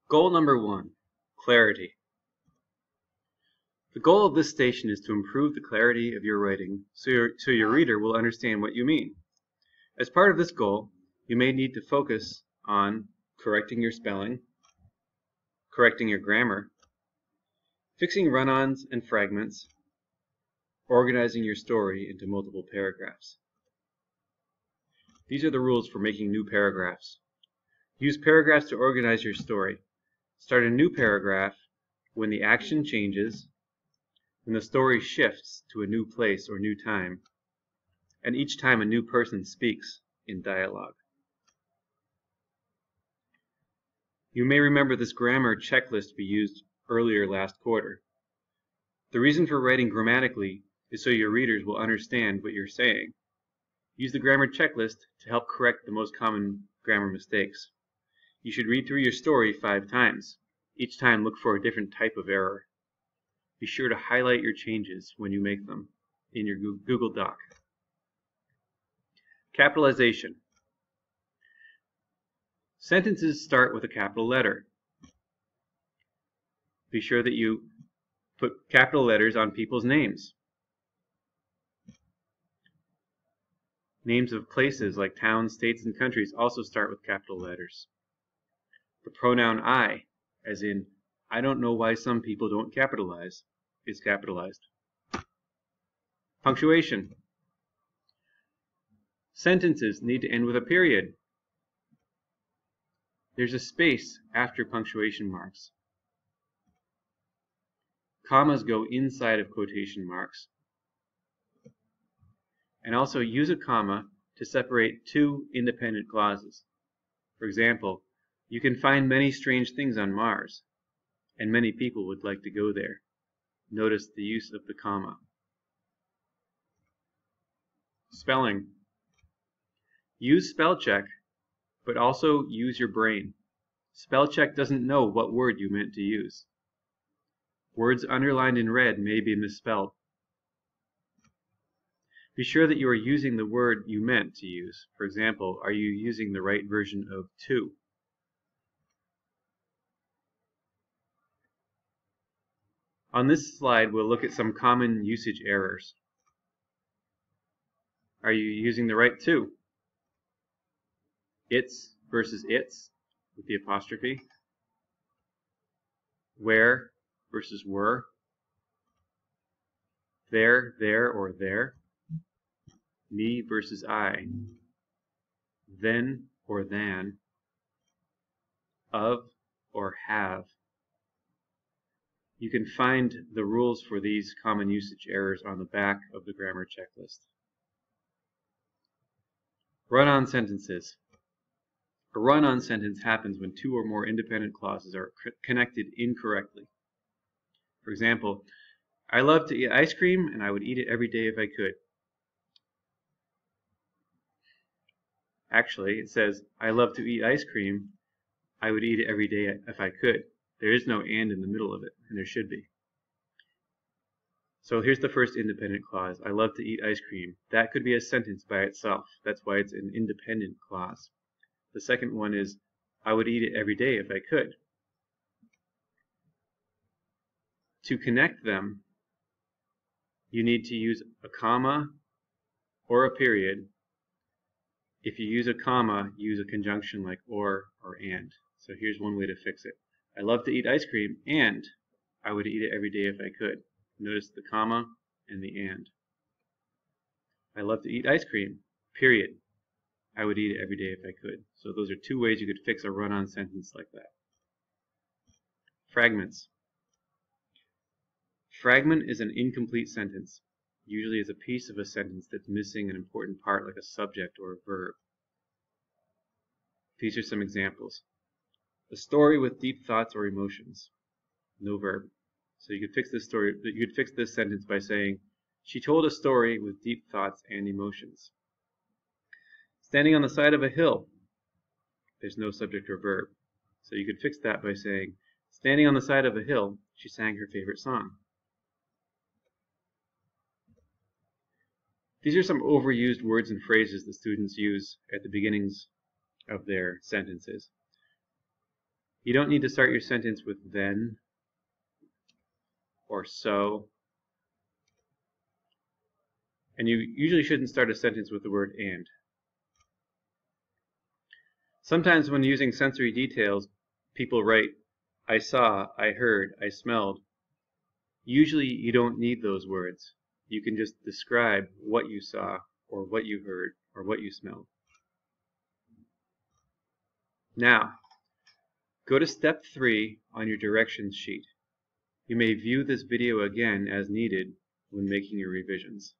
Goal number 1, clarity. The goal of this station is to improve the clarity of your writing so your reader will understand what you mean. As part of this goal, you may need to focus on correcting your spelling, correcting your grammar, fixing run-ons and fragments, organizing your story into multiple paragraphs. These are the rules for making new paragraphs. Use paragraphs to organize your story. Start a new paragraph when the action changes, when the story shifts to a new place or new time, and each time a new person speaks in dialogue. You may remember this grammar checklist we used earlier last quarter. The reason for writing grammatically is so your readers will understand what you're saying. Use the grammar checklist to help correct the most common grammar mistakes. You should read through your story 5 times. Each time look for a different type of error. Be sure to highlight your changes when you make them in your Google Doc. Capitalization. Sentences start with a capital letter. Be sure that you put capital letters on people's names. Names of places like towns, states, and countries also start with capital letters. The pronoun I, as in, I don't know why some people don't capitalize, is capitalized. Punctuation. Sentences need to end with a period. There's a space after punctuation marks. Commas go inside of quotation marks. And also use a comma to separate 2 independent clauses. For example, you can find many strange things on Mars, and many people would like to go there. Notice the use of the comma. Spelling. Use spell check, but also use your brain. Spell check doesn't know what word you meant to use. Words underlined in red may be misspelled. Be sure that you are using the word you meant to use. For example, are you using the right version of to? On this slide, we'll look at some common usage errors. Are you using the right to? It's versus its with the apostrophe. Where versus were. There, or there. Me versus I. Then or than. Of or have. You can find the rules for these common usage errors on the back of the grammar checklist. Run-on sentences. A run-on sentence happens when 2 or more independent clauses are connected incorrectly. For example, I love to eat ice cream and I would eat it every day if I could. Actually, it says, I love to eat ice cream, I would eat it every day if I could. There is no and in the middle of it, and there should be. So here's the first independent clause, I love to eat ice cream. That could be a sentence by itself. That's why it's an independent clause. The second one is, I would eat it every day if I could. To connect them, you need to use a comma or a period. If you use a comma, use a conjunction like or and. So here's one way to fix it. I love to eat ice cream and I would eat it every day if I could. Notice the comma and the and. I love to eat ice cream, period. I would eat it every day if I could. So those are 2 ways you could fix a run-on sentence like that. Fragments. Fragment is an incomplete sentence. Usually it's a piece of a sentence that's missing an important part like a subject or a verb. These are some examples. A story with deep thoughts or emotions. No verb. So you could fix this sentence by saying, she told a story with deep thoughts and emotions. Standing on the side of a hill. There's no subject or verb. So you could fix that by saying, standing on the side of a hill, she sang her favorite song. These are some overused words and phrases that students use at the beginnings of their sentences. You don't need to start your sentence with then or so. And you usually shouldn't start a sentence with the word and. Sometimes when using sensory details, people write, I saw, I heard, I smelled. Usually you don't need those words. You can just describe what you saw, or what you heard, or what you smelled. Now, go to step 3 on your directions sheet. You may view this video again as needed when making your revisions.